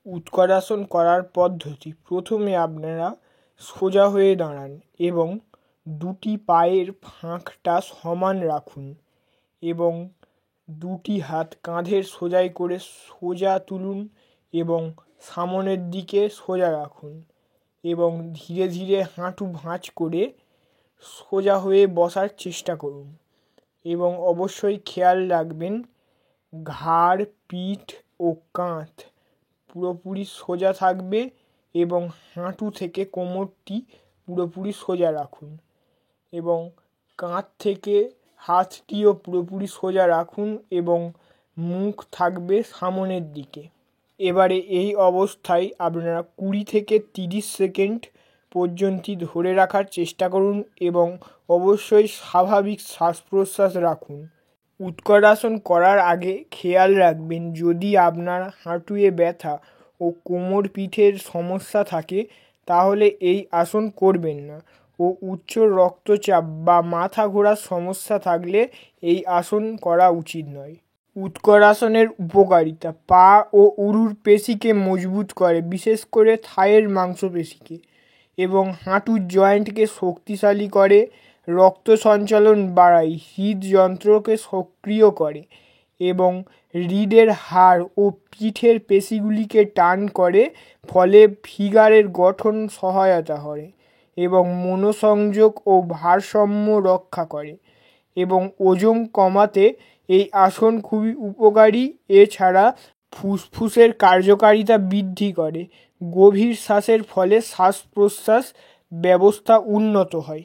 উৎকরাসন করার পদ্ধতি। প্রথমে আপনারা সোজা হয়ে দাঁড়ান এবং দুটি পায়ের ফাঁকটা সমান রাখুন এবং দুটি হাত কাঁধের সোজাই করে সোজা তুলুন এবং সামনের দিকে সোজা রাখুন এবং ধীরে ধীরে হাঁটু ভাঁজ করে সোজা হয়ে বসার চেষ্টা করুন এবং অবশ্যই খেয়াল রাখবেন ঘাড়, পিঠ ও কাঁধ পুরোপুরি সোজা থাকবে এবং হাঁটু থেকে কোমরটি পুরোপুরি সোজা রাখুন এবং কাঁধ থেকে হাতটিও পুরোপুরি সোজা রাখুন এবং মুখ থাকবে সামনের দিকে। এবারে এই অবস্থায় আপনারা 20 থেকে 30 সেকেন্ড পর্যন্ত ধরে রাখার চেষ্টা করুন এবং অবশ্যই স্বাভাবিক শ্বাস প্রশ্বাস রাখুন। উৎকরাসন করার আগে খেয়াল রাখবেন যদি আপনার হাঁটুতে ব্যথা ও কোমর পিঠের সমস্যা থাকে তাহলে এই আসন করবেন না ও উচ্চ রক্তচাপ বা মাথা ঘোরার সমস্যা থাকলে এই আসন করা উচিত নয়। উৎকরাসনের উপকারিতা: পা ও উরুর পেশিকে মজবুত করে, বিশেষ করে থাইয়ের মাংসপেশিকে, এবং হাঁটুর জয়েন্টকে শক্তিশালী করে, রক্ত সঞ্চালন বাড়ায়, হৃদযন্ত্রকে সক্রিয় করে এবং রিড়ের হাড় ও পিঠের পেশিগুলিকে টান করে, ফলে ফিগারের গঠন সহায়তা করে এবং মনোসংযোগ ও ভারসাম্য রক্ষা করে এবং ওজন কমাতে এই আসন খুবই উপকারী। এছাড়া ফুসফুসের কার্যকারিতা বৃদ্ধি করে, গভীর শ্বাসের ফলে শ্বাস প্রশ্বাস ব্যবস্থা উন্নত হয়।